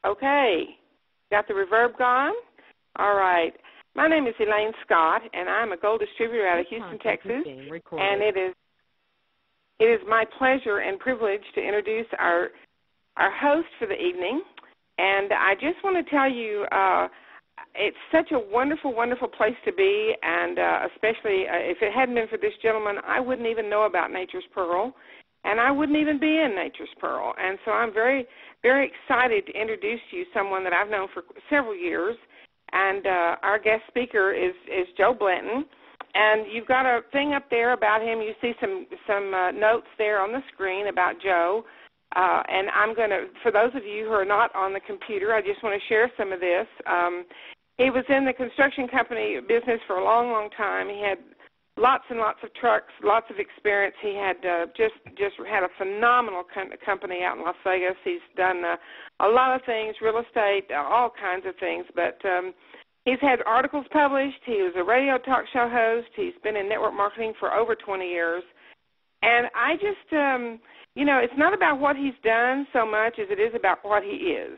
Okay. Got the reverb gone? All right. My name is Elaine Scott, and I'm a gold distributor out of Houston, Texas. And it is my pleasure and privilege to introduce our host for the evening. And I just want to tell you, it's such a wonderful, wonderful place to be, and especially if it hadn't been for this gentleman, I wouldn't even know about Nature's Pearl, and I wouldn't even be in Nature's Pearl. And so I'm very, very excited to introduce to you someone that I've known for several years, and our guest speaker is Joe Blanton. And you've got a thing up there about him. You see some notes there on the screen about Joe. And I'm going to, for those of you who are not on the computer, I just want to share some of this. He was in the construction company business for a long, long time. He had lots and lots of trucks, lots of experience. He had just had a phenomenal company out in Las Vegas. He's done a lot of things, real estate, all kinds of things. But he's had articles published. He was a radio talk show host. He's been in network marketing for over 20 years. And I just, it's not about what he's done so much as it is about what he is.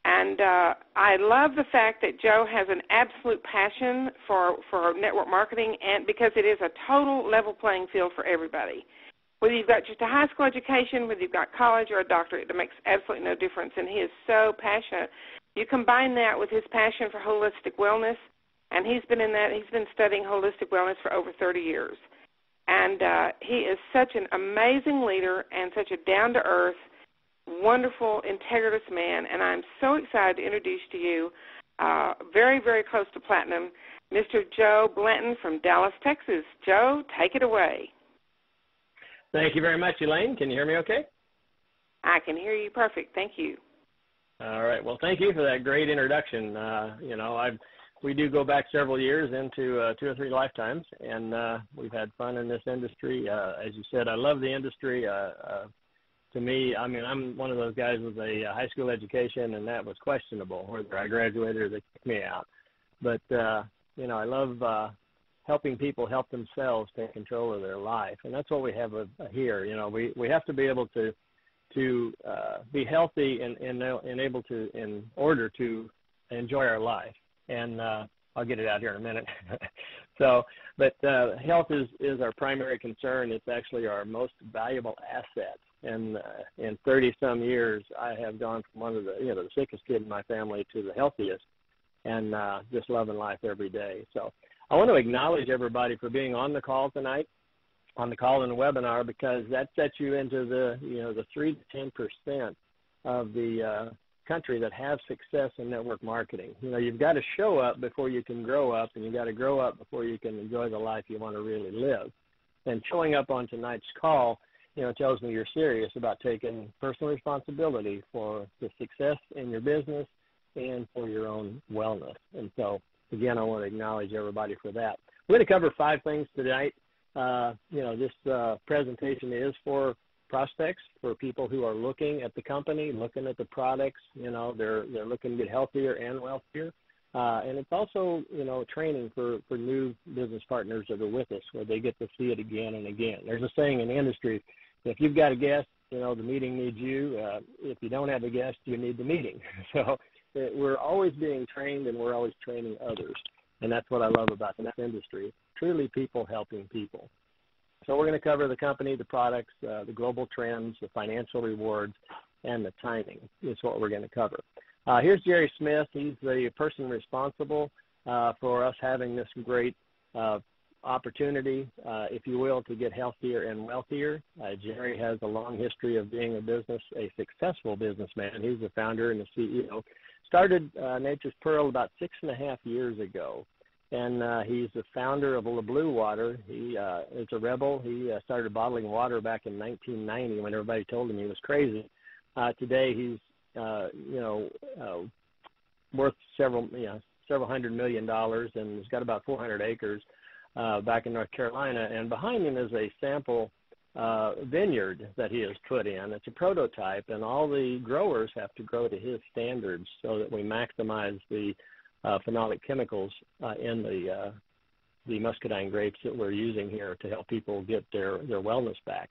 And I love the fact that Joe has an absolute passion for network marketing, and because it is a total level playing field for everybody. Whether you've got just a high school education, whether you've got college or a doctorate, it makes absolutely no difference, and he is so passionate. You combine that with his passion for holistic wellness, and he's been studying holistic wellness for over 30 years. And he is such an amazing leader and such a down-to-earth, wonderful, integritous man, and I'm so excited to introduce to you, very, very close to platinum, Mr. Joe Blanton from Dallas, Texas. Joe, take it away. Thank you very much, Elaine. Can you hear me okay? I can hear you perfect. Thank you. All right. Well, thank you for that great introduction. We do go back several years into 2 or 3 lifetimes, and we've had fun in this industry. As you said, I love the industry. To me, I'm one of those guys with a high school education, and that was questionable whether I graduated or they kicked me out. But, I love helping people help themselves take control of their life, and that's what we have here. We have to be able to be healthy and able to, in order to enjoy our life. And I'll get it out here in a minute. But health is our primary concern. It's actually our most valuable asset. And in 30-some years, I have gone from one of the sickest kid in my family to the healthiest, and just loving life every day. So I want to acknowledge everybody for being on the call tonight, on the call and the webinar, because that sets you into the 3 to 10% of the country that have success in network marketing. You've got to show up before you can grow up, and you've got to grow up before you can enjoy the life you want to really live. And showing up on tonight's call, tells me you're serious about taking personal responsibility for the success in your business and for your own wellness. And so, again, I want to acknowledge everybody for that. We're going to cover 5 things tonight. This presentation is for prospects, for people who are looking at the company, looking at the products. They're looking to get healthier and wealthier. And it's also, training for new business partners that are with us, where they get to see it again and again. There's a saying in the industry, if you've got a guest, the meeting needs you. If you don't have a guest, you need the meeting. So we're always being trained, and we're always training others. And that's what I love about this industry, truly people helping people. So we're going to cover the company, the products, the global trends, the financial rewards, and the timing is what we're going to cover. Here's Jerry Smith. He's the person responsible for us having this great opportunity, if you will, to get healthier and wealthier. Jerry has a long history of being a successful businessman. He's the founder and the CEO. Started Nature's Pearl about 6.5 years ago, and he's the founder of Le Bleu Water. He is a rebel. He started bottling water back in 1990 when everybody told him he was crazy. Today he's worth several $100 million, and he's got about 400 acres back in North Carolina. And behind him is a sample vineyard that he has put in. It's a prototype, and all the growers have to grow to his standards so that we maximize the phenolic chemicals in the muscadine grapes that we're using here to help people get their wellness back.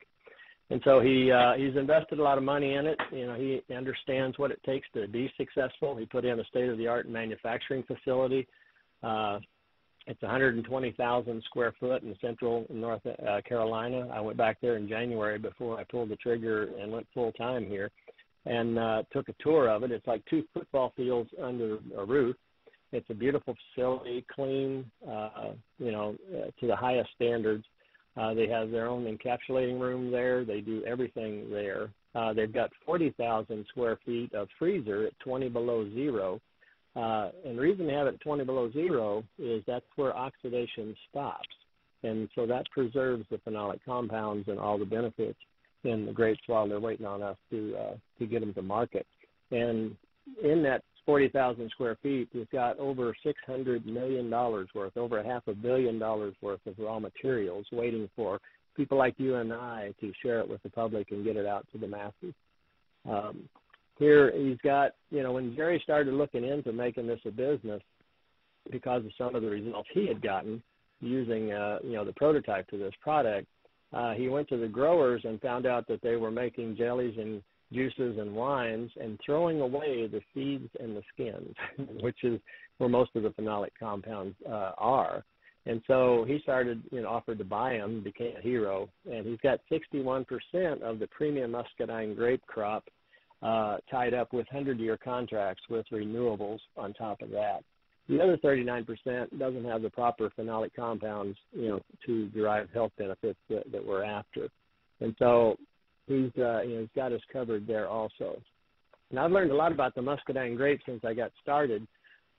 And so he's invested a lot of money in it. You know, he understands what it takes to be successful. He put in a state-of-the-art manufacturing facility. It's 120,000 square foot in central North Carolina. I went back there in January before I pulled the trigger and went full-time here, and took a tour of it. It's like 2 football fields under a roof. It's a beautiful facility, clean, to the highest standards. They have their own encapsulating room there. They do everything there. They've got 40,000 square feet of freezer at 20 below zero. And the reason they have it at 20 below zero is that's where oxidation stops. And so that preserves the phenolic compounds and all the benefits in the grapes while they're waiting on us to get them to market. And in that 40,000 square feet, we've got over $600 million worth, over $500 million worth of raw materials waiting for people like you and I to share it with the public and get it out to the masses. Here he's got, when Jerry started looking into making this a business because of some of the results he had gotten using, the prototype to this product, he went to the growers and found out that they were making jellies and juices and wines and throwing away the seeds and the skins, which is where most of the phenolic compounds are. And so he started, offered to buy them, became a hero, and he's got 61% of the premium muscadine grape crop tied up with 100-year contracts with renewables on top of that. The other 39% doesn't have the proper phenolic compounds, to derive health benefits that we're after. And so he's got us covered there also. And I've learned a lot about the muscadine grape since I got started.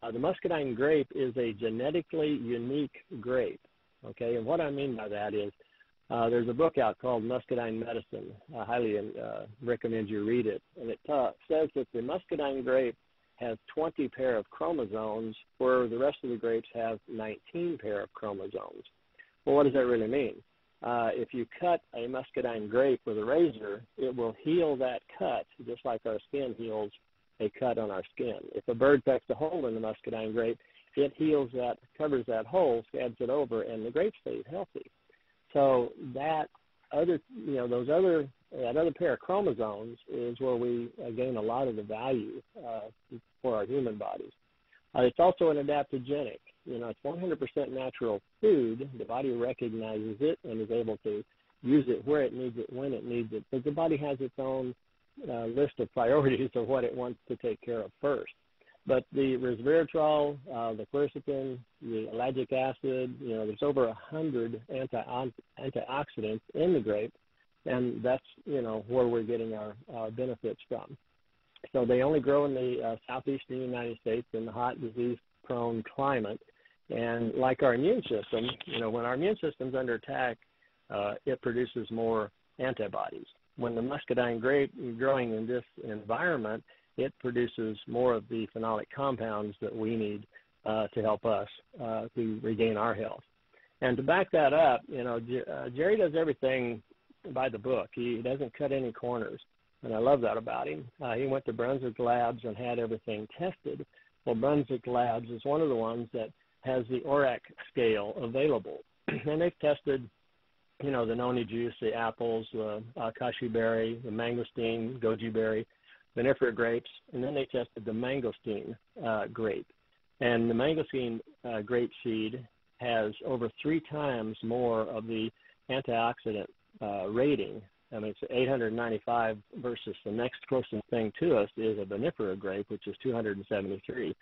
The muscadine grape is a genetically unique grape, okay? And what I mean by that is there's a book out called Muscadine Medicine. I highly recommend you read it. And it says that the muscadine grape has 20 pair of chromosomes, where the rest of the grapes have 19 pair of chromosomes. Well, what does that really mean? If you cut a muscadine grape with a razor, it will heal that cut just like our skin heals a cut on our skin. If a bird pecks a hole in the muscadine grape, it heals that, covers that hole, scabs it over, and the grape stays healthy. So that other pair of chromosomes is where we gain a lot of the value for our human bodies. It's also an adaptogenic. It's 100% natural food. The body recognizes it and is able to use it where it needs it, when it needs it. But the body has its own list of priorities of what it wants to take care of first. But the resveratrol, the quercetin, the ellagic acid, there's over 100 antioxidants in the grape, and that's, where we're getting our benefits from. So they only grow in the southeastern United States in the hot, disease-prone climate. And like our immune system, when our immune system's under attack, it produces more antibodies. When the muscadine grape is growing in this environment, it produces more of the phenolic compounds that we need to help us to regain our health. And to back that up, Jerry does everything by the book. He doesn't cut any corners, and I love that about him. He went to Brunswick Labs and had everything tested. Well, Brunswick Labs is one of the ones that has the ORAC scale available, and they've tested the noni juice, the apples, the cashew berry, the mangosteen, goji berry, vinifera grapes, and then they tested the mangosteen grape. And the mangosteen grape seed has over 3 times more of the antioxidant rating. I mean, it's 895 versus the next closest thing to us is a vinifera grape, which is 273.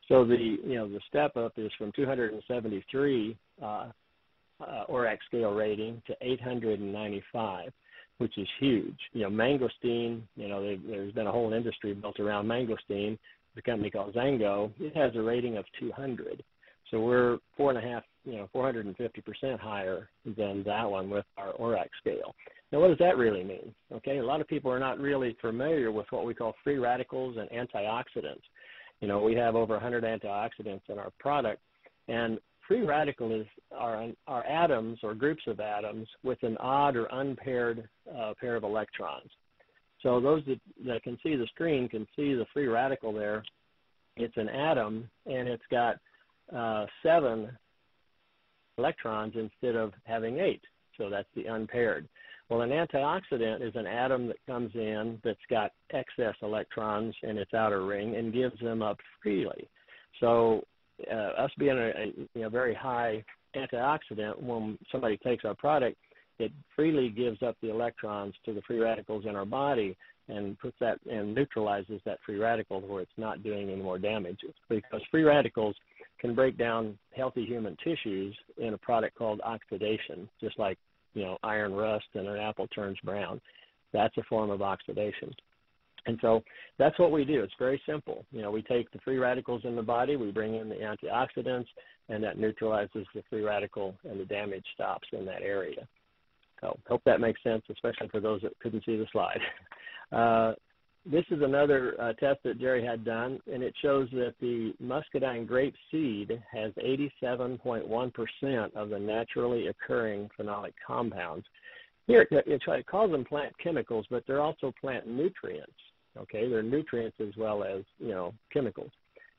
So the step up is from 273 ORAC scale rating to 895, which is huge. Mangosteen, there's been a whole industry built around mangosteen. The company called Zango, it has a rating of 200. So we're 450% higher than that one with our ORAC scale. Now, what does that really mean? Okay, a lot of people are not really familiar with what we call free radicals and antioxidants. We have over 100 antioxidants in our product, and free radical are atoms or groups of atoms with an odd or unpaired pair of electrons. So those that can see the screen can see the free radical there. It's an atom, and it's got 7 electrons instead of having 8. So that's the unpaired. Well, an antioxidant is an atom that comes in that's got excess electrons in its outer ring and gives them up freely. So us being a very high antioxidant, when somebody takes our product, it freely gives up the electrons to the free radicals in our body and puts that and neutralizes that free radical where it's not doing any more damage. Because free radicals can break down healthy human tissues in a product called oxidation, just like iron rust and an apple turns brown. That's a form of oxidation. And so that's what we do. It's very simple. We take the free radicals in the body, we bring in the antioxidants, and that neutralizes the free radical, and the damage stops in that area. So hope that makes sense, especially for those that couldn't see the slide. This is another test that Jerry had done, and it shows that the muscadine grape seed has 87.1% of the naturally occurring phenolic compounds. Here, it calls them plant chemicals, but they're also plant nutrients. Okay, they're nutrients as well as chemicals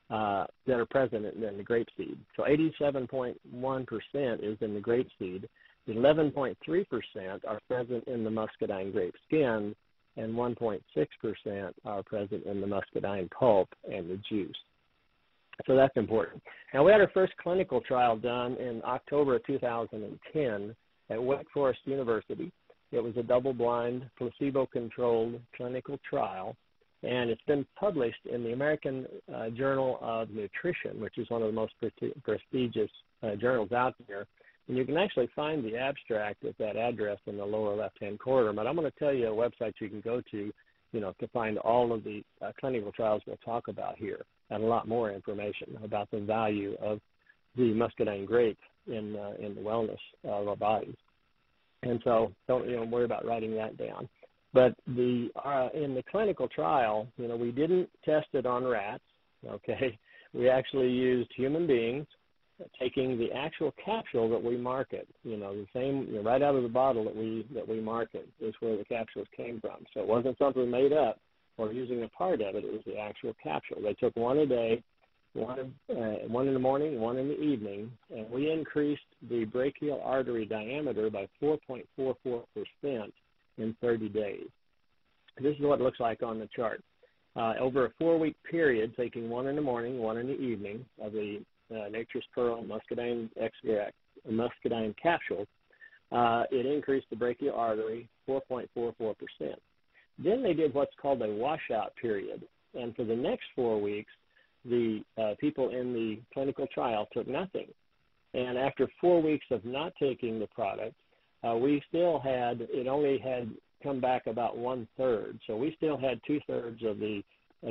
that are present in the grape seed. So 87.1% is in the grape seed. 11.3% are present in the muscadine grape skin, and 1.6% are present in the muscadine pulp and the juice. So that's important. Now, we had our first clinical trial done in October of 2010 at Wake Forest University. It was a double-blind, placebo-controlled clinical trial, and it's been published in the American Journal of Nutrition, which is one of the most prestigious journals out there. And you can actually find the abstract at that address in the lower left-hand corner. But I'm going to tell you a website you can go to, to find all of the clinical trials we'll talk about here, and a lot more information about the value of the muscadine grape in the wellness of our bodies. And so don't worry about writing that down. But in the clinical trial, we didn't test it on rats. Okay, we actually used human beings taking the actual capsule that we market. The same right out of the bottle that we market is where the capsules came from. So it wasn't something made up or using a part of it. It was the actual capsule. They took one a day, one in the morning, one in the evening, and we increased the brachial artery diameter by 4.44% in 30 days. This is what it looks like on the chart. Over a 4-week period, taking one in the morning, one in the evening of the Nature's Pearl muscadine extract, muscadine capsule, it increased the brachial artery 4.44%. Then they did what's called a washout period, and for the next 4 weeks, the people in the clinical trial took nothing. And after 4 weeks of not taking the product, we still had, it only had come back about 1/3. So we still had 2/3 of the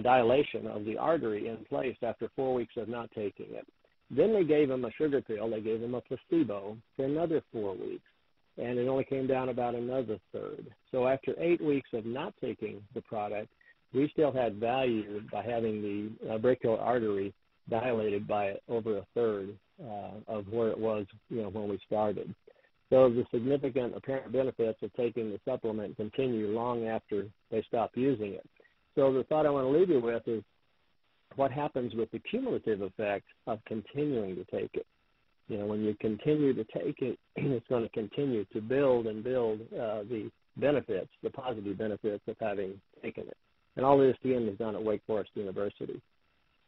dilation of the artery in place after 4 weeks of not taking it. Then they gave them a sugar pill, they gave them a placebo for another 4 weeks, and it only came down about another 1/3. So after 8 weeks of not taking the product, we still had value by having the brachial artery dilated by over 1/3 of where it was, when we started. So the significant apparent benefits of taking the supplement continue long after they stop using it. So the thought I want to leave you with is what happens with the cumulative effect of continuing to take it. When you continue to take it, it's going to continue to build and build the benefits, the positive benefits of having taken it. And all this, again, was done at Wake Forest University.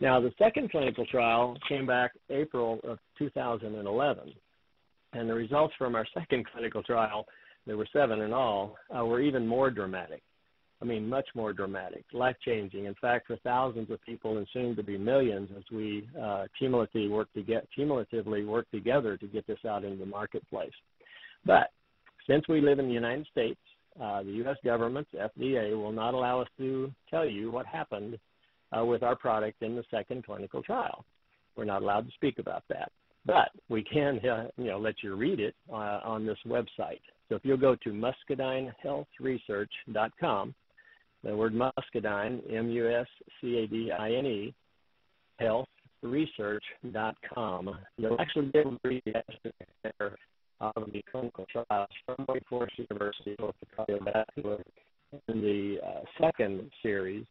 Now, the second clinical trial came back April of 2011. And the results from our second clinical trial, there were 7 in all, were even more dramatic. I mean, much more dramatic, life-changing. In fact, for thousands of people and soon to be millions as we cumulatively work together to get this out into the marketplace. But since we live in the United States, the U.S. government's FDA will not allow us to tell you what happened with our product in the second clinical trial. We're not allowed to speak about that. But we can, let you read it on this website. So if you'll go to muscadinehealthresearch.com, the word muscadine, M-U-S-C-A-D-I-N-E, healthresearch.com, you'll actually be able to read the abstract there of the clinical trials from Wake Forest University, both the cardiovascular and the second series,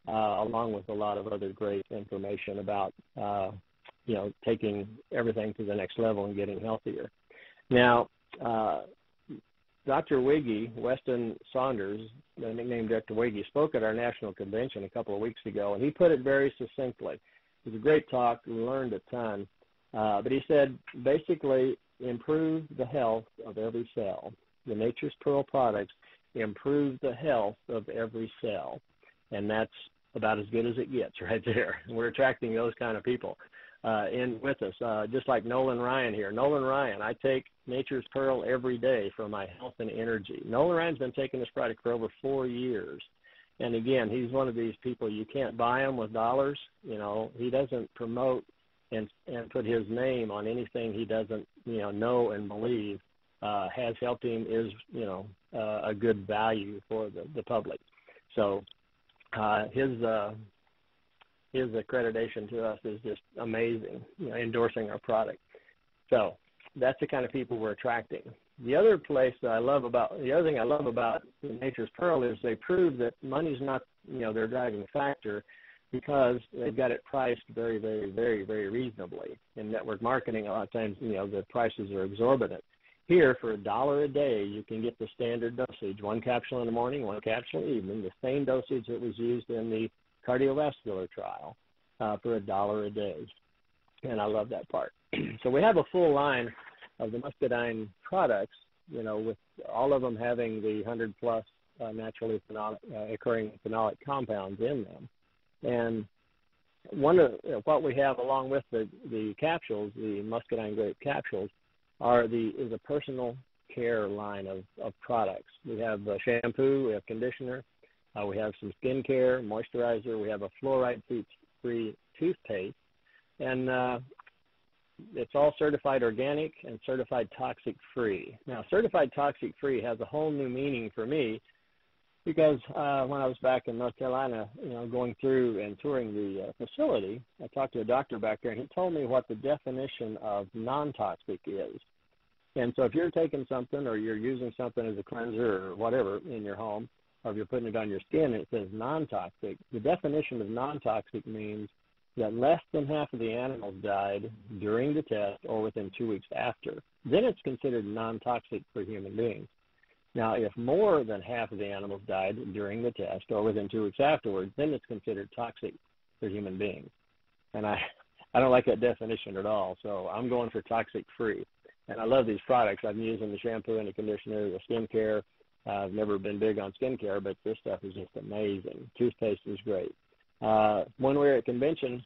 along with a lot of other great information about taking everything to the next level and getting healthier. Now, Dr. Wiggy, Weston Saunders, nicknamed Dr. Wiggy, spoke at our national convention a couple of weeks ago, and he put it very succinctly. It was a great talk. We learned a ton. But he said, basically, improve the health of every cell. The Nature's Pearl products improve the health of every cell. And that's about as good as it gets right there. And we're attracting those kind of people in with us, just like Nolan Ryan here. Nolan Ryan, I take Nature's Pearl every day for my health and energy. Nolan Ryan's been taking this product for over 4 years. And again, he's one of these people, you can't buy him with dollars. You know, he doesn't promote and put his name on anything he doesn't, know and believe has helped him, is, a good value for the public. So his accreditation to us is just amazing, endorsing our product. So that's the kind of people we're attracting. The other thing I love about Nature's Pearl is they prove that money's not, their driving factor, because they've got it priced very, very, very, very reasonably. In network marketing, a lot of times, the prices are exorbitant. Here, for $1 a day, you can get the standard dosage, 1 capsule in the morning, 1 capsule in the evening, the same dosage that was used in the cardiovascular trial for $1 a day. And I love that part. So we have a full line of the Muscadine products, with all of them having the 100-plus naturally occurring phenolic compounds in them. And one of what we have along with the capsules, the Muscadine grape capsules, is a personal care line of products. We have shampoo, we have conditioner, we have some skin care, moisturizer, we have a fluoride-free toothpaste, and it's all certified organic and certified toxic-free. Now, certified toxic-free has a whole new meaning for me, because when I was back in North Carolina, going through and touring the facility, I talked to a doctor back there, and he told me what the definition of non-toxic is. And so if you're taking something or you're using something as a cleanser or whatever in your home, or if you're putting it on your skin and it says non-toxic, the definition of non-toxic means that less than half of the animals died during the test or within 2 weeks after. Then it's considered non-toxic for human beings. Now, if more than half of the animals died during the test or within 2 weeks afterwards, then it's considered toxic for human beings. And I don't like that definition at all, so I'm going for toxic-free. And I love these products. I've been using the shampoo and the conditioner, the skincare. I've never been big on skincare, but this stuff is just amazing. Toothpaste is great. When we were at convention,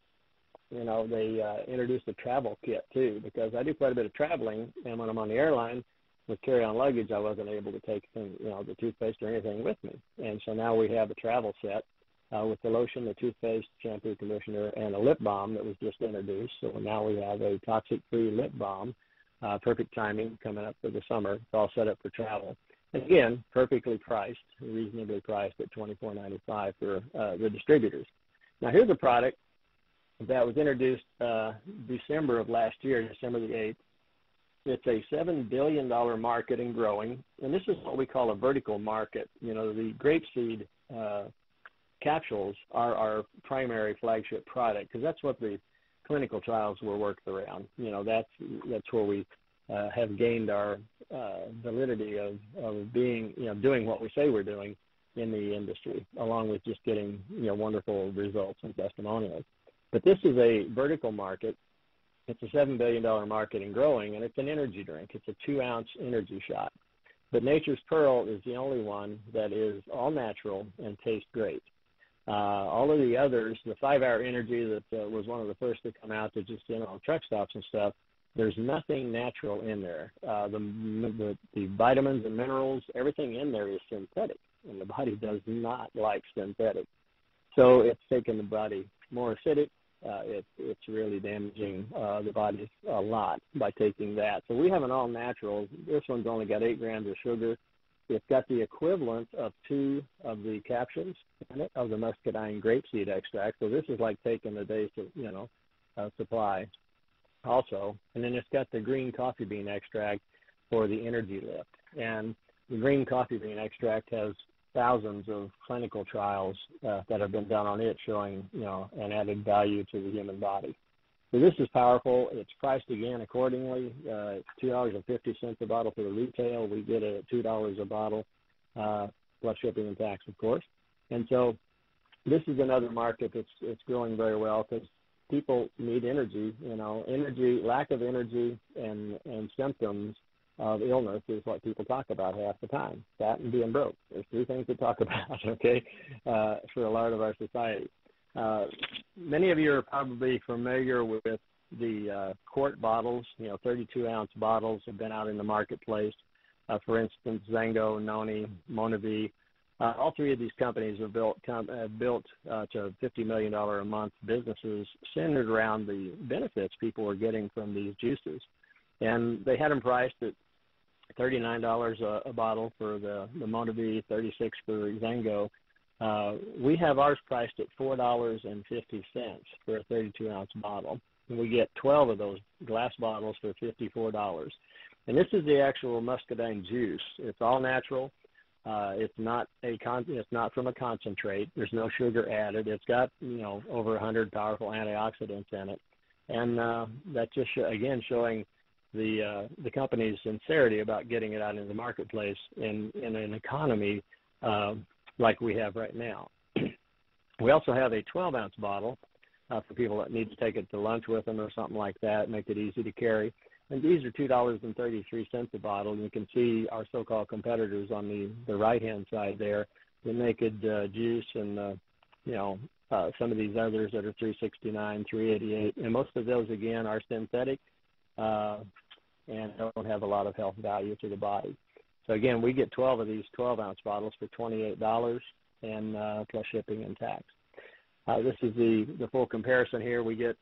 they introduced a travel kit, too, because I do quite a bit of traveling, and when I'm on the airline, with carry-on luggage, I wasn't able to take the toothpaste or anything with me. And so now we have a travel set with the lotion, the toothpaste, shampoo, conditioner, and a lip balm that was just introduced. So now we have a toxic-free lip balm, perfect timing coming up for the summer. It's all set up for travel. And again, perfectly priced, reasonably priced at $24.95 for the distributors. Now here's a product that was introduced December of last year, December the 8th. It's a $7 billion market and growing, and this is what we call a vertical market. The grapeseed capsules are our primary flagship product, because that's what the clinical trials were worked around. That's where we have gained our validity of being, doing what we say we're doing in the industry, along with just getting, wonderful results and testimonials. But this is a vertical market. It's a $7 billion market and growing, and it's an energy drink. It's a 2-ounce energy shot. But Nature's Pearl is the only one that is all natural and tastes great. All of the others, the 5-Hour Energy that was one of the first to come out that just, truck stops and stuff, there's nothing natural in there. The vitamins and minerals, everything in there is synthetic, and the body does not like synthetic. So it's taking the body more acidic. It's really damaging the body a lot by taking that. So we have an all-natural. This one's only got 8 grams of sugar. It's got the equivalent of 2 of the capsules in it of the muscadine grapeseed extract. So this is like taking a day's supply also. And then it's got the green coffee bean extract for the energy lift. And the green coffee bean extract has thousands of clinical trials that have been done on it showing, an added value to the human body. So this is powerful. It's priced again accordingly. It's $2.50 a bottle for the retail. We get it at $2 a bottle, plus shipping and tax, of course. And so this is another market that's growing very well because people need energy. Energy, lack of energy, and symptoms of illness is what people talk about half the time. That and being broke. There's two things to talk about, okay, for a lot of our society. Many of you are probably familiar with the quart bottles. 32-ounce bottles have been out in the marketplace. For instance, Zengo, Noni, Monavi. All three of these companies have built to $50 million a month businesses centered around the benefits people were getting from these juices. And they had them priced at $39 a bottle for the Monavi, $36 for Zengo. We have ours priced at $4.50 for a 32-ounce bottle. And we get 12 of those glass bottles for $54. And this is the actual muscadine juice. It's all natural. It's not from a concentrate. There's no sugar added. It's got over 100 powerful antioxidants in it, and that just again showing the company's sincerity about getting it out in the marketplace in an economy like we have right now. We also have a 12-ounce bottle for people that need to take it to lunch with them or something like that, make it easy to carry. And these are $2.33 a bottle. And you can see our so-called competitors on the right-hand side there, the Naked Juice and, some of these others that are $3.69, $3.88. And most of those, again, are synthetic and don't have a lot of health value to the body. So, again, we get 12 of these 12-ounce bottles for $28 and plus shipping and tax. This is the full comparison here. We get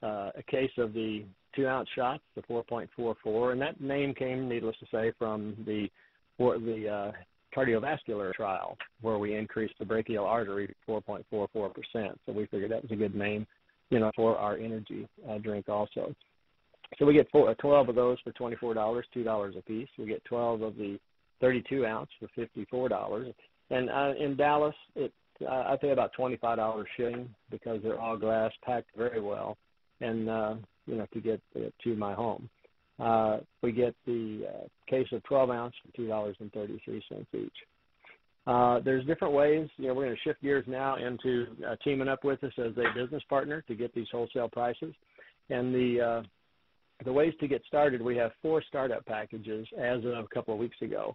a case of the 2-ounce shots, the 4.44, and that name came, needless to say, from the cardiovascular trial where we increased the brachial artery 4.44%. So we figured that was a good name, for our energy drink also. So we get 12 of those for $24, $2 a piece. We get 12 of the 32-ounce for $54. And in Dallas, I pay about $25 shipping because they're all glass, packed very well, and to get to my home. We get the case of 12-ounce for $2.33 each. There's different ways. We're going to shift gears now into teaming up with us as a business partner to get these wholesale prices. And the ways to get started, we have 4 startup packages as of a couple of weeks ago.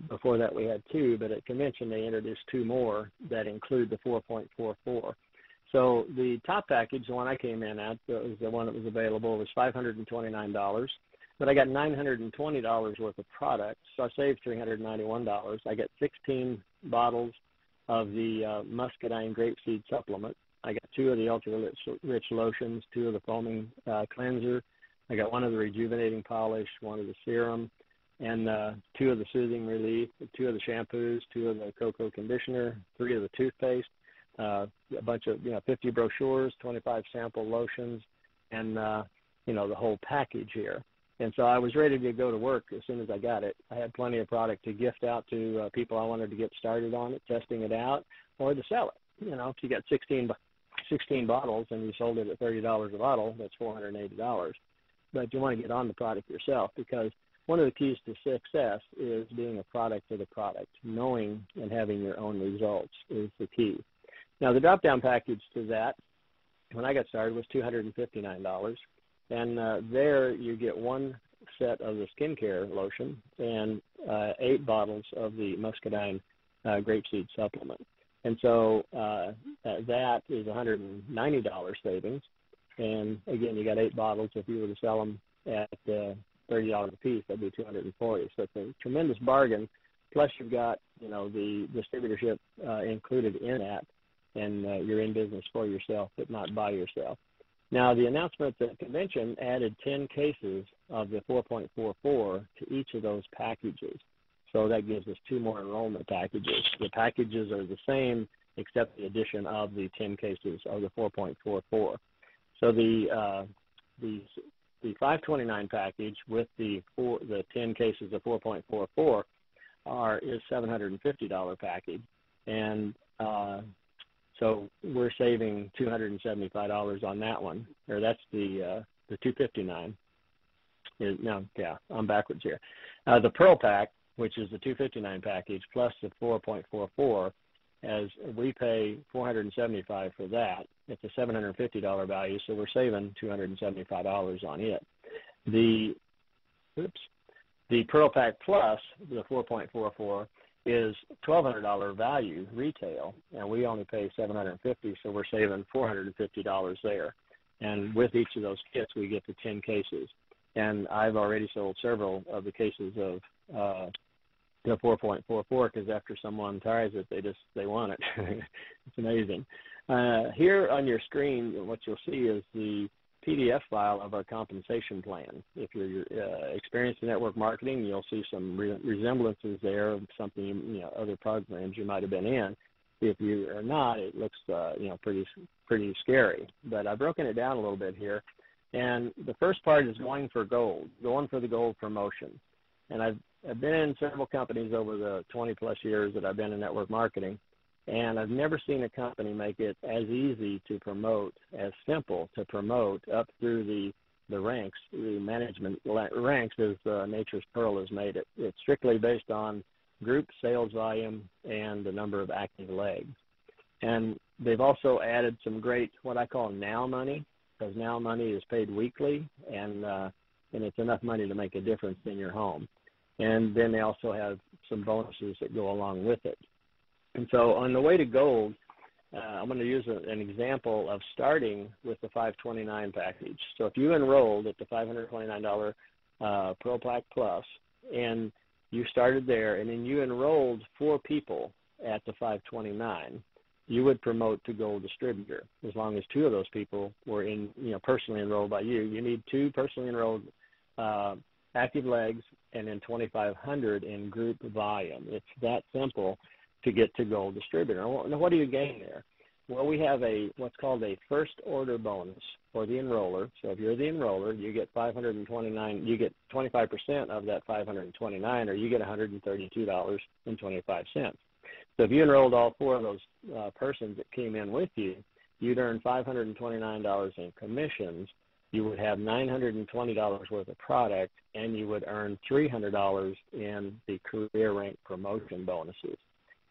Before that, we had 2, but at convention they introduced 2 more that include the 4.44. So the top package, the one I came in at, was the one that was available, was $529. But I got $920 worth of product, so I saved $391. I got 16 bottles of the muscadine grapeseed supplement. I got 2 of the ultra-rich lotions, 2 of the foaming cleanser. I got 1 of the rejuvenating polish, 1 of the serum, and 2 of the soothing relief, 2 of the shampoos, 2 of the cocoa conditioner, 3 of the toothpaste, a bunch of 50 brochures, 25 sample lotions, and the whole package here. And so I was ready to go to work as soon as I got it. I had plenty of product to gift out to people I wanted to get started on it, testing it out, or to sell it. If you got 16 bottles and you sold it at $30 a bottle, that's $480. But you want to get on the product yourself, because one of the keys to success is being a product of the product. Knowing and having your own results is the key. Now, the drop-down package to that, when I got started, was $259. And there you get 1 set of the skincare lotion and 8 bottles of the muscadine grapeseed supplement. And so that is $190 savings. And, again, you got 8 bottles. If you were to sell them at $30 a piece, that'd be $240. So it's a tremendous bargain. Plus you've got, the distributorship included in that, and you're in business for yourself, but not by yourself. Now, the announcement at the convention added 10 cases of the 4.44 to each of those packages. So that gives us 2 more enrollment packages. The packages are the same except the addition of the 10 cases of the 4.44. So the $529 package with the 10 cases of 4.44 is $750 package. And So we're saving $275 on that one, or that's the $259. I'm backwards here. The Pearl Pack, which is the $259 package plus the 4.44, as we pay $475 for that. It's a $750 value, so we're saving $275 on it. The Pearl Pack Plus, the 4.44, is $1,200 value retail, and we only pay $750, so we're saving $450 there. And with each of those kits, we get to 10 cases. And I've already sold several of the cases of the 4.44 because after someone tries it, they want it. It's amazing. Here on your screen, what you'll see is the PDF file of our compensation plan. If you're experienced in network marketing, you'll see some resemblances there of something, other programs you might have been in. If you are not, it looks, pretty scary. But I've broken it down a little bit here. And the first part is going for the gold promotion. And I've been in several companies over the 20-plus years that I've been in network marketing, and I've never seen a company make it as easy to promote, as simple to promote up through the ranks, the management ranks, as Nature's Pearl has made it. It's strictly based on group sales volume and the number of active legs. And they've also added some great, what I call now money, because now money is paid weekly, and it's enough money to make a difference in your home. And then they also have some bonuses that go along with it. And so on the way to gold, I'm going to use an example of starting with the $529 package. So if you enrolled at the $529 Pearl Pack Plus, and you started there, and then you enrolled 4 people at the $529, you would promote to Gold Distributor as long as 2 of those people were personally enrolled by you. You need 2 personally enrolled active legs and then 2,500 in group volume. It's that simple to get to Gold Distributor. Now, what do you gain there? Well, we have what's called a first order bonus for the enroller. So if you're the enroller, you get $529. You get 25% of that $529, or you get $132.25. So if you enrolled all 4 of those persons that came in with you, you'd earn $529 in commissions. You would have $920 worth of product, and you would earn $300 in the career rank promotion bonuses.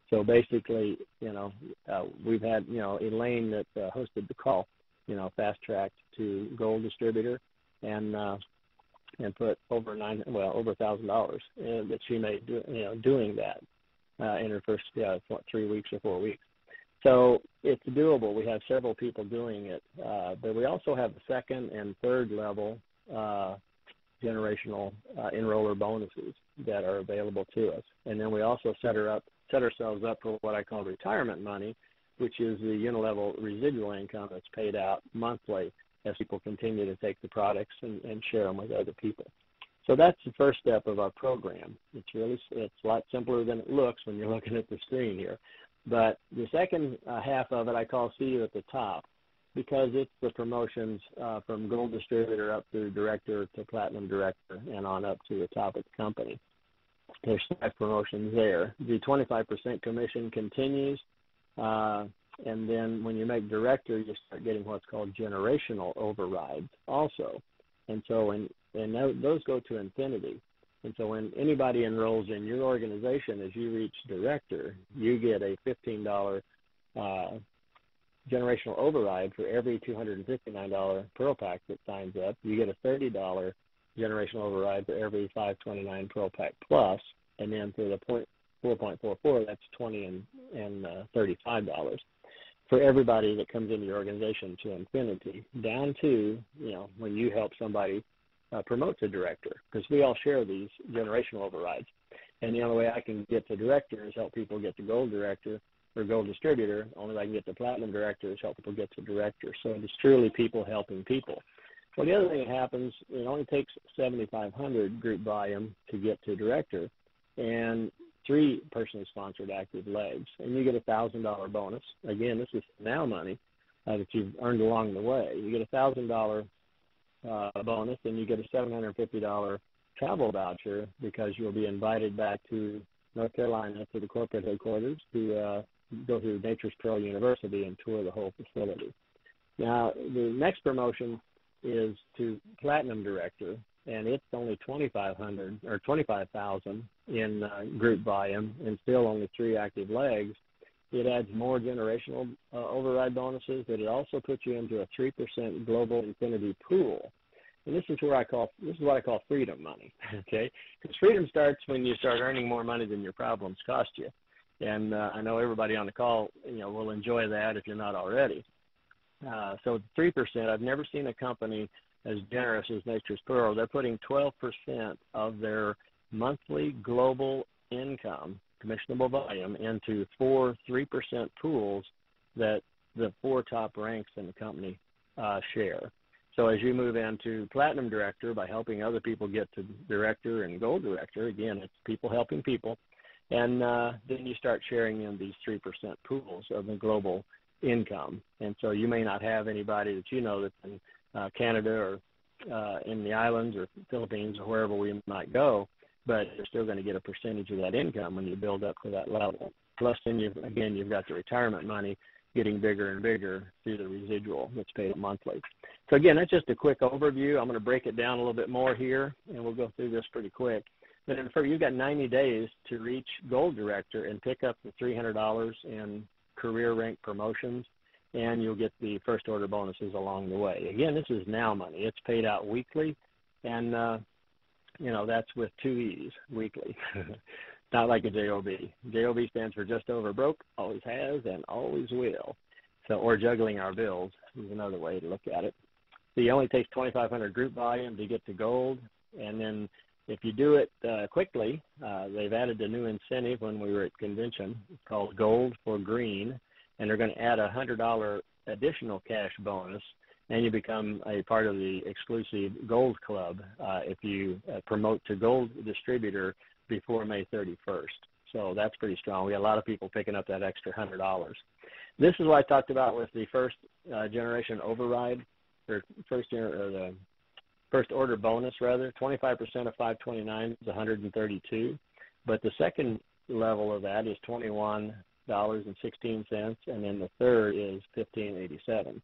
So basically, we've had, Elaine that hosted the call, fast-tracked to Gold Distributor, and put over $1,000 that she made, doing that in her first 3 weeks or 4 weeks. So it's doable. We have several people doing it, but we also have the second and third level generational enroller bonuses that are available to us. And then we also set ourselves up for what I call retirement money, which is the unilevel residual income that's paid out monthly as people continue to take the products and share them with other people. So that's the first step of our program. It's a lot simpler than it looks when you're looking at the screen here. But the second half of it I call See You at the Top, because it's the promotions from Gold Distributor up through Director to Platinum Director and on up to the top of the company. There's 5 promotions there. The 25% commission continues, and then when you make Director, you start getting what's called generational overrides also. And so those go to infinity. And so when anybody enrolls in your organization, as you reach Director, you get a $15 generational override for every $259 Pearl Pack that signs up. You get a $30 generational override for every $529 Pearl Pack Plus, and then for the 4.44, that's $20 and $35 for everybody that comes into your organization to infinity, down to when you help somebody promote to Director, because we all share these generational overrides. And the only way I can get to Director is help people get to Gold Director or Gold Distributor. Only way I can get to Platinum Director is help people get to Director. So it's truly people helping people. Well, the other thing that happens, it only takes 7,500 group volume to get to Director, and 3 personally sponsored active legs, and you get a $1,000 bonus. Again, this is now money that you've earned along the way. You get a $1,000 bonus, and you get a $750 travel voucher because you'll be invited back to North Carolina to the corporate headquarters to go through Nature's Pearl University and tour the whole facility. Now, the next promotion is to Platinum Director, and it's only $2,500 or $25,000 in group volume, and still only 3 active legs. It adds more generational override bonuses, but it also puts you into a 3% global infinity pool. And this is what I call freedom money, okay? Because freedom starts when you start earning more money than your problems cost you. And I know everybody on the call, will enjoy that if you're not already. So 3%, I've never seen a company as generous as Nature's Pearl. They're putting 12% of their monthly global income, commissionable volume, into 4 3% pools that the 4 top ranks in the company share. So as you move into Platinum Director, by helping other people get to Director and Gold Director, again, it's people helping people, and then you start sharing in these 3% pools of the global income. And so you may not have anybody that that's in Canada or in the islands or Philippines or wherever we might go, but you're still going to get a percentage of that income when you build up to that level. Plus, then you've got the retirement money getting bigger and bigger through the residual that's paid monthly. So again, that's just a quick overview. I'm going to break it down a little bit more here, and we'll go through this pretty quick. But you've got 90 days to reach Gold Director and pick up the $300 in career rank promotions, and you'll get the first order bonuses along the way. Again, this is now money. It's paid out weekly, and that's with 2 E's, weekly. Not like a JOB. JOB stands for just over broke, always has, and always will. So, or juggling our bills is another way to look at it. So it only takes 2,500 group volume to get to gold, and then if you do it quickly, they've added a new incentive when we were at convention. It's called Gold for Green, and they're going to add a $100 additional cash bonus, and you become a part of the exclusive Gold Club if you promote to Gold Distributor before May 31st. So that's pretty strong. We got a lot of people picking up that extra $100. This is what I talked about with the first generation override, or the first order bonus, rather. 25% of 529 is 132, but the second level of that is $21.16, and then the third is $15.87.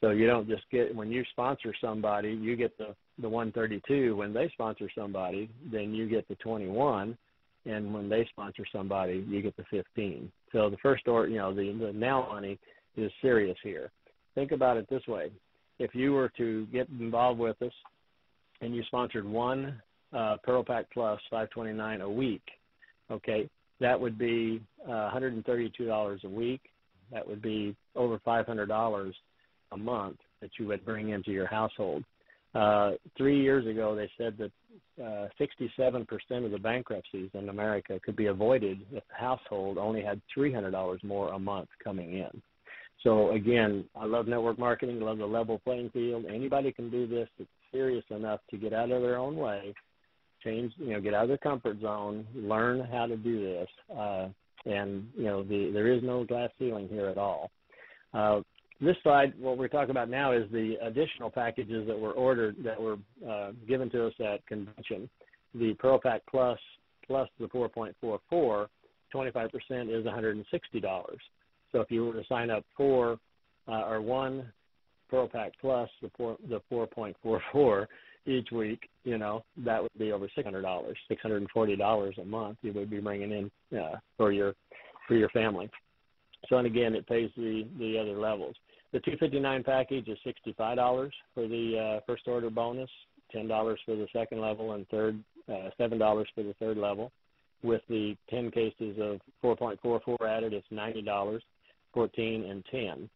So you don't just get, when you sponsor somebody, you get the 132. When they sponsor somebody, then you get the 21, and when they sponsor somebody, you get the 15. So the first order, the now money is serious here. Think about it this way. If you were to get involved with us and you sponsored one Pearl Pack Plus 529 a week, okay, that would be $132 a week. That would be over $500 a month that you would bring into your household. 3 years ago, they said that 67% of the bankruptcies in America could be avoided if the household only had $300 more a month coming in. So again, I love network marketing, I love the level playing field. Anybody can do this that's serious enough to get out of their own way, get out of their comfort zone, learn how to do this, and there is no glass ceiling here at all. This slide, what we're talking about now, is the additional packages that were ordered, that were given to us at convention. The Pearl Pack Plus the 4.44, 25% is $160. So if you were to sign up for or one Pearl Pack Plus, the 4.44 each week, that would be over $600, $640 a month you would be bringing in for your family. So, and again, it pays the other levels. The 259 package is $65 for the first order bonus, $10 for the second level, and $7 for the third level. With the 10 cases of 4.44 added, it's $90, 14 and 10.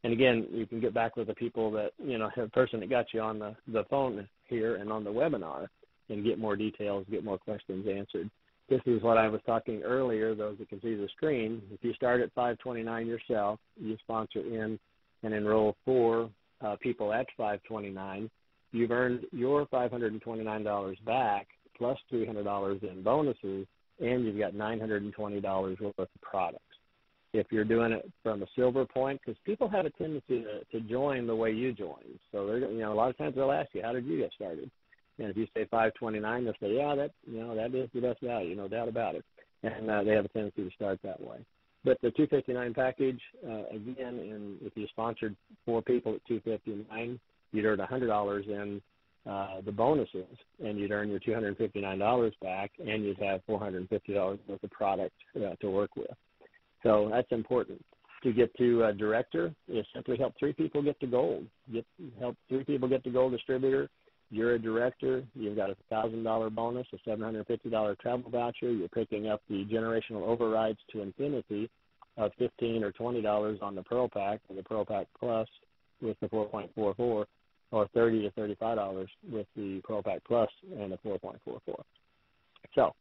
And again, you can get back with the people that, the person that got you on the phone here and on the webinar, and get more details, get more questions answered. This is what I was talking earlier, those that can see the screen. If you start at $529 yourself, you sponsor in and enroll 4 people at $529, you've earned your $529 back plus $300 in bonuses, and you've got $920 worth of products. If you're doing it from a silver point, because people have a tendency to join the way you join. So they're, a lot of times they'll ask you, how did you get started? And if you say $529, they'll say, yeah, that is the best value, no doubt about it. And they have a tendency to start that way. But the $259 package, again, if you sponsored 4 people at $259, you'd earn $100 in the bonuses, and you'd earn your $259 back, and you'd have $450 worth of product to work with. So that's important. To get to director is simply help 3 people get to gold. Help 3 people get to gold distributor. You're a director. You've got a $1,000 bonus, a $750 travel voucher. You're picking up the generational overrides to infinity of $15 or $20 on the Pearl Pack or the Pearl Pack Plus with the 4.44, or $30 to $35 with the Pearl Pack Plus and the 4.44. So,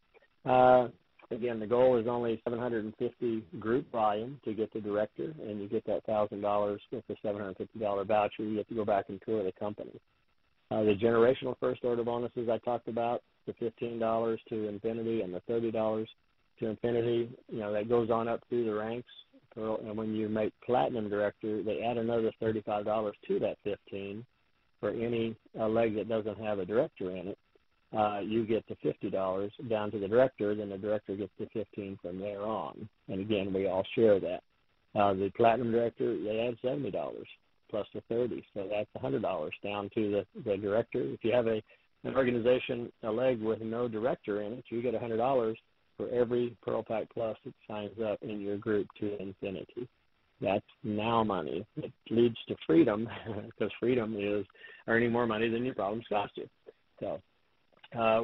again, the goal is only 750 group volume to get to director, and you get that $1,000 with the $750 voucher. You have to go back and tour the company. The generational first order bonuses I talked about, the $15 to infinity and the $30 to infinity, that goes on up through the ranks. And when you make platinum director, they add another $35 to that $15 for any leg that doesn't have a director in it. You get the $50 down to the director, then the director gets the $15 from there on. And again, we all share that. The platinum director, they add $70 plus the $30, so that's $100 down to the director. If you have an organization, a leg with no director in it, you get $100 for every Pearl Pack Plus that signs up in your group to infinity. That's now money. It leads to freedom, because freedom is earning more money than your problems cost you. So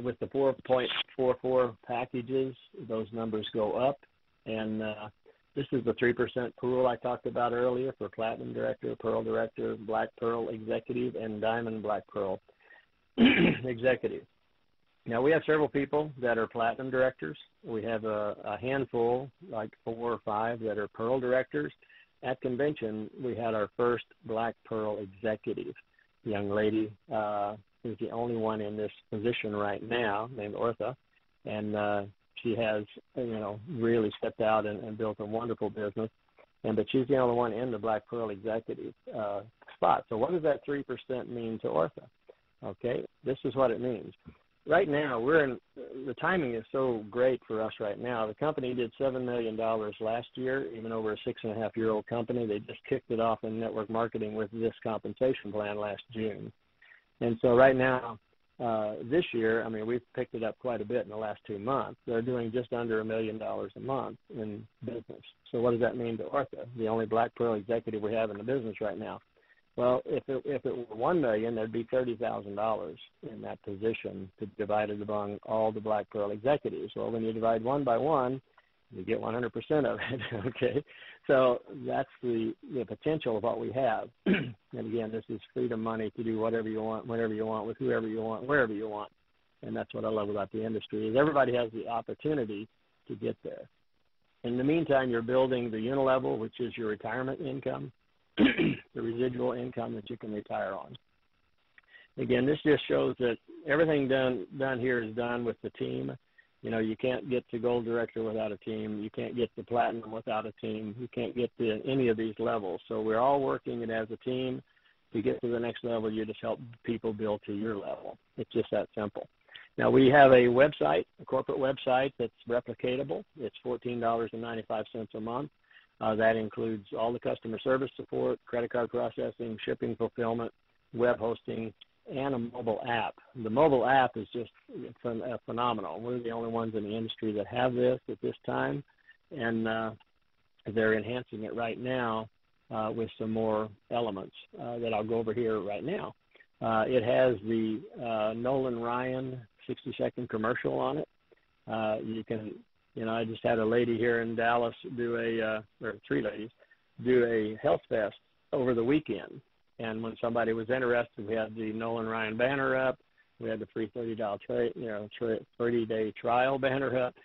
with the 4.44 packages, those numbers go up, and this is the 3% pool I talked about earlier for Platinum Director, Pearl Director, Black Pearl Executive, and Diamond Black Pearl Executive. Now, we have several people that are Platinum Directors. We have a handful, like 4 or 5, that are Pearl Directors. At convention, we had our first Black Pearl Executive young lady who's the only one in this position right now, named Ortha, and she has, really stepped out and built a wonderful business. But she's the only one in the Black Pearl Executive spot. So what does that 3% mean to Ortha? Okay, this is what it means. Right now, the timing is so great for us right now. The company did $7 million last year, even though we're a 6.5-year-old company. They just kicked it off in network marketing with this compensation plan last June. And so right now, this year, we've picked it up quite a bit in the last 2 months. They're doing just under $1 million a month in business. So what does that mean to Ortha, the only Black Pearl executive we have in the business right now? Well, if it were $1 million, there'd be $30,000 in that position to divide it among all the Black Pearl executives. Well, when you divide 1 by 1, you get 100% of it. Okay, so that's the potential of what we have. And again, this is freedom money to do whatever you want, whenever you want, with whoever you want, wherever you want. And that's what I love about the industry, is everybody has the opportunity to get there. In the meantime, you're building the unilevel, which is your retirement income, the residual income that you can retire on. Again, this just shows that everything done here is done with the team. You can't get to Gold Director without a team. You can't get to Platinum without a team. You can't get to any of these levels. So we're all working it as a team. To get to the next level, you just help people build to your level. It's just that simple. Now, we have a website, a corporate website that's replicatable. It's $14.95 a month. That includes all the customer service support, credit card processing, shipping, fulfillment, web hosting, and a mobile app. The mobile app is just phenomenal. We're the only ones in the industry that have this at this time, and they're enhancing it right now with some more elements that I'll go over here right now. It has the Nolan Ryan 60-second commercial on it. You can, I just had a lady here in Dallas or 3 ladies, do a health fest over the weekend. And when somebody was interested, we had the Nolan Ryan banner up. We had the free 30-day trial banner up,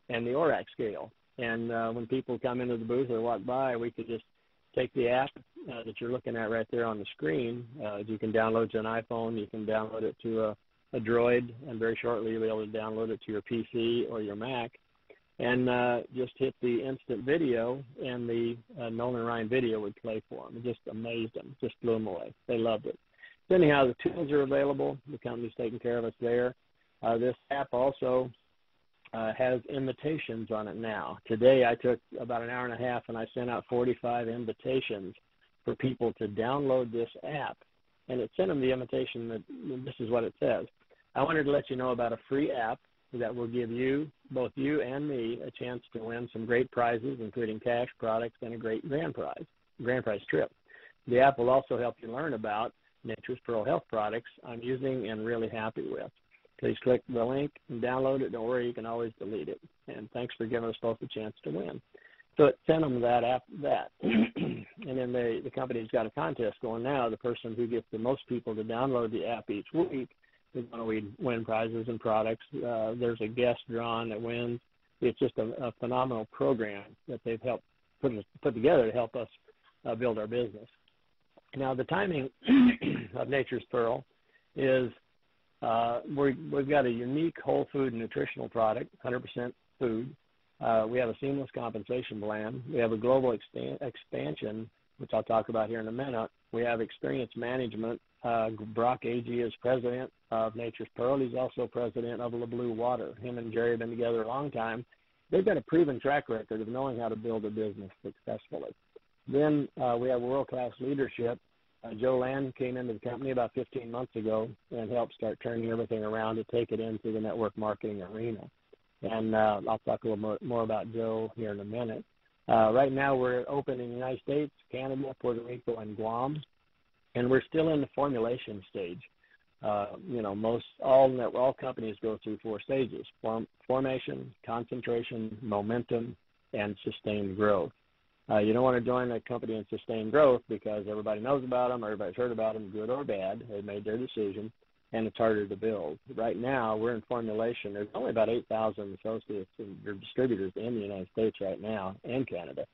and the ORAC scale. And when people come into the booth or walk by, we could just take the app that you're looking at right there on the screen. You can download to an iPhone. You can download it to a Droid, and very shortly you'll be able to download it to your PC or your Mac. And just hit the instant video, and the Nolan Ryan video would play for them. It just amazed them, just blew them away. They loved it. So anyhow, the tools are available. The company's taking care of us there. This app also has invitations on it now. Today I took about an hour and a half and I sent out 45 invitations for people to download this app. And it sent them the invitation that this is what it says. I wanted to let you know about a free app that will give you, both you and me, a chance to win some great prizes, including cash, products, and a great grand prize trip. The app will also help you learn about Nature's Pearl health products I'm using and really happy with. Please click the link and download it. Don't worry, you can always delete it. And thanks for giving us both a chance to win. So it sent them that app, and then the company's got a contest going now. The person who gets the most people to download the app each week is going to win prizes and products. There's a guest drawn that wins. It's just a phenomenal program that they've helped put together to help us build our business. Now, the timing of Nature's Pearl is we've got a unique whole food nutritional product, 100% food. We have a seamless compensation plan. We have a global expansion, which I'll talk about here in a minute. We have experience management. Brock Agee is president of Nature's Pearl. He's also president of Le Bleu Water. Him and Jerry have been together a long time. They've got a proven track record of knowing how to build a business successfully. Then we have world-class leadership. Joe Land came into the company about 15 months ago and helped start turning everything around to take it into the network marketing arena. And I'll talk a little more about Joe here in a minute. Right now we're open in the United States, Canada, Puerto Rico, and Guam, and we're still in the formulation stage. All companies go through 4 stages: formation, concentration, momentum, and sustained growth. You don't want to join a company in sustained growth because everybody knows about them, everybody's heard about them, good or bad. They've made their decision, and it's harder to build. Right now, we're in formulation. There's only about 8,000 associates or distributors in the United States right now and Canada.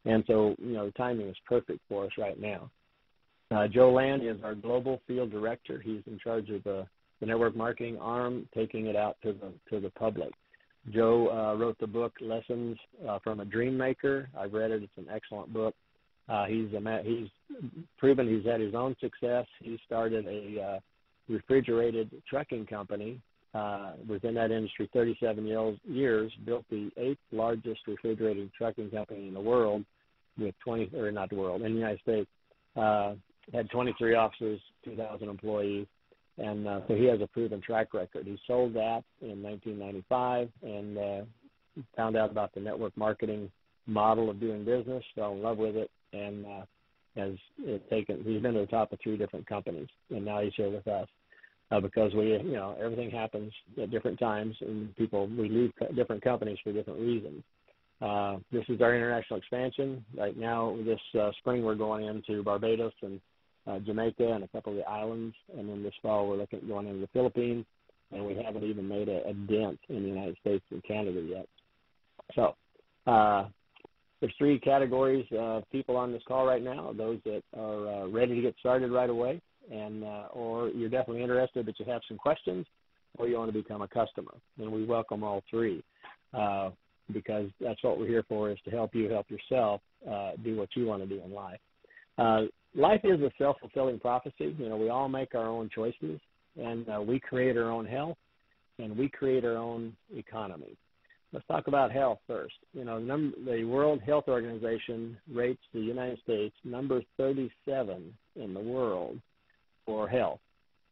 And so, the timing is perfect for us right now. Joe Land is our global field director. He's in charge of the network marketing arm, taking it out to the public. Joe wrote the book Lessons from a Dream Maker. I've read it. It's an excellent book. He's proven he's had his own success. He started a refrigerated trucking company. Was in that industry 37 years, built the 8th largest refrigerated trucking company in the world with in the United States. Had 23 offices, 2,000 employees, and so he has a proven track record. He sold that in 1995 and found out about the network marketing model of doing business, fell in love with it, and he's been to the top of 3 different companies, and now he's here with us because everything happens at different times, and we leave different companies for different reasons. This is our international expansion. Right now, this spring, we're going into Barbados and Jamaica and a couple of the islands, and then this fall we're looking at going into the Philippines, and we haven't even made a dent in the United States and Canada yet. So there's 3 categories of people on this call right now: those that are ready to get started right away, and or you're definitely interested but you have some questions, or you want to become a customer. And we welcome all 3 because that's what we're here for, is to help you help yourself do what you want to do in life. Life is a self-fulfilling prophecy. We all make our own choices, and we create our own health, and we create our own economy. Let's talk about health first. The World Health Organization rates the United States number 37 in the world for health.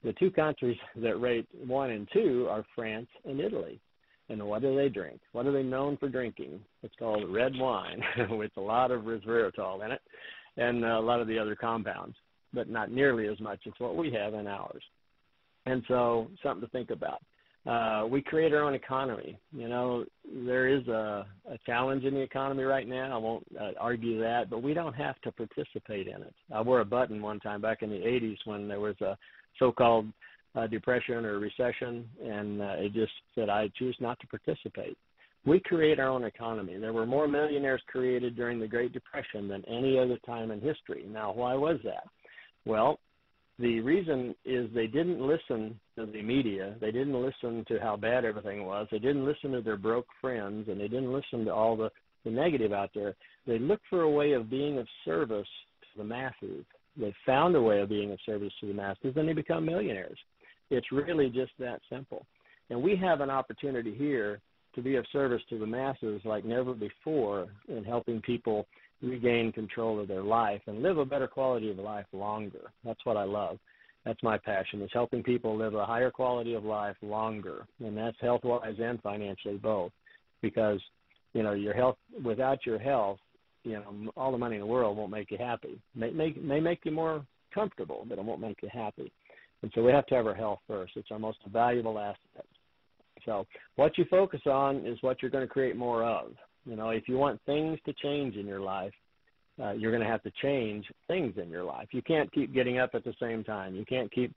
The 2 countries that rate 1 and 2 are France and Italy. And what do they drink? What are they known for drinking? It's called red wine with a lot of resveratrol in it and a lot of the other compounds, but not nearly as much as what we have in ours. And so something to think about. We create our own economy. There is a challenge in the economy right now. I won't argue that, but we don't have to participate in it. I wore a button one time back in the 80s when there was a so-called depression or recession, and it just said, I choose not to participate. We create our own economy. There were more millionaires created during the Great Depression than any other time in history. Now, why was that? Well, the reason is they didn't listen to the media. They didn't listen to how bad everything was. They didn't listen to their broke friends, and they didn't listen to all the negative out there. They looked for a way of being of service to the masses. They found a way of being of service to the masses, and they become millionaires. It's really just that simple. And we have an opportunity here to be of service to the masses like never before in helping people regain control of their life and live a better quality of life longer. That's what I love. That's my passion, is helping people live a higher quality of life longer, and that's health-wise and financially both. Because, your health, without your health, all the money in the world won't make you happy. May make you more comfortable, but it won't make you happy. And so we have to have our health first. It's our most valuable asset. So what you focus on is what you're going to create more of. If you want things to change in your life, you're going to have to change things in your life. You can't keep getting up at the same time. You can't keep,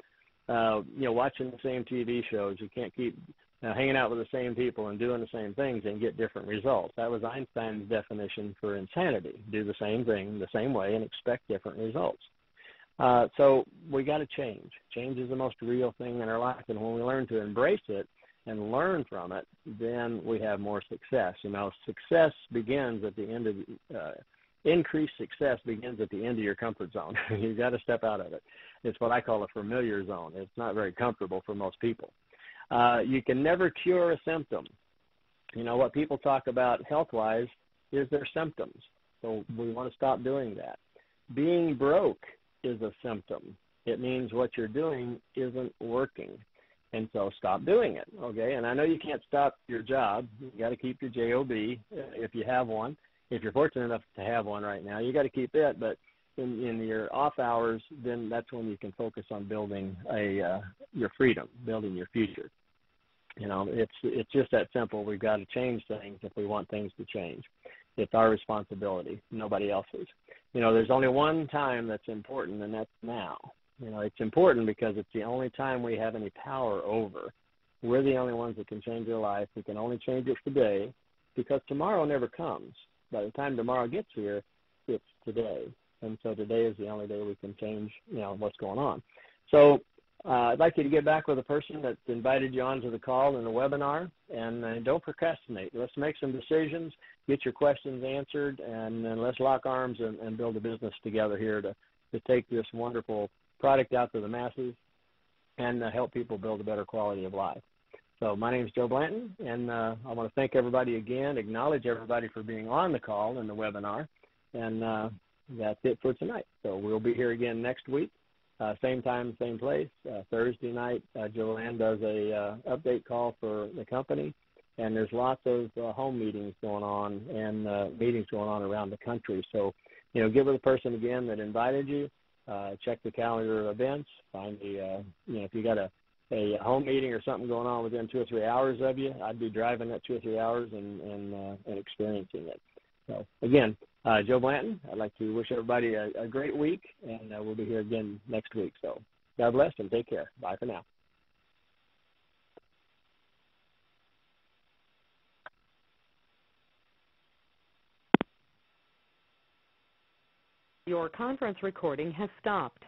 watching the same TV shows. You can't keep hanging out with the same people and doing the same things and get different results. That was Einstein's definition for insanity. Do the same thing the same way and expect different results. So we got to change. Change is the most real thing in our life, and when we learn to embrace it and learn from it, then we have more success. Success begins at the end of increased success begins at the end of your comfort zone. You've got to step out of it. It's what I call a familiar zone. It's not very comfortable for most people. You can never cure a symptom. What people talk about health-wise is their symptoms. So we want to stop doing that. Being broke is a symptom. It means what you're doing isn't working. And so stop doing it, okay? And I know you can't stop your job. You got to keep your job if you have one. If you're fortunate enough to have one right now, you got to keep it. But in your off hours, then that's when you can focus on building your freedom, building your future. It's just that simple. We've got to change things if we want things to change. It's our responsibility, nobody else's. There's only one time that's important, and that's now. It's important because it's the only time we have any power over. We're the only ones that can change our life. We can only change it today because tomorrow never comes. By the time tomorrow gets here, it's today. And so today is the only day we can change, what's going on. So I'd like you to get back with the person that invited you onto the call and the webinar, and don't procrastinate. Let's make some decisions, get your questions answered, and then let's lock arms and build a business together here to take this wonderful product out to the masses and help people build a better quality of life. So my name is Joe Blanton, and I want to thank everybody again, acknowledge everybody for being on the call and the webinar, and that's it for tonight. So we'll be here again next week, same time, same place. Thursday night, Joanne does a update call for the company, and there's lots of home meetings going on and meetings going on around the country. So, get with the person again that invited you. Check the calendar of events. Find if you got a home meeting or something going on within 2 or 3 hours of you, I'd be driving that 2 or 3 hours and experiencing it. So again, Joe Blanton, I'd like to wish everybody a great week, and we'll be here again next week. So God bless and take care. Bye for now. Your conference recording has stopped.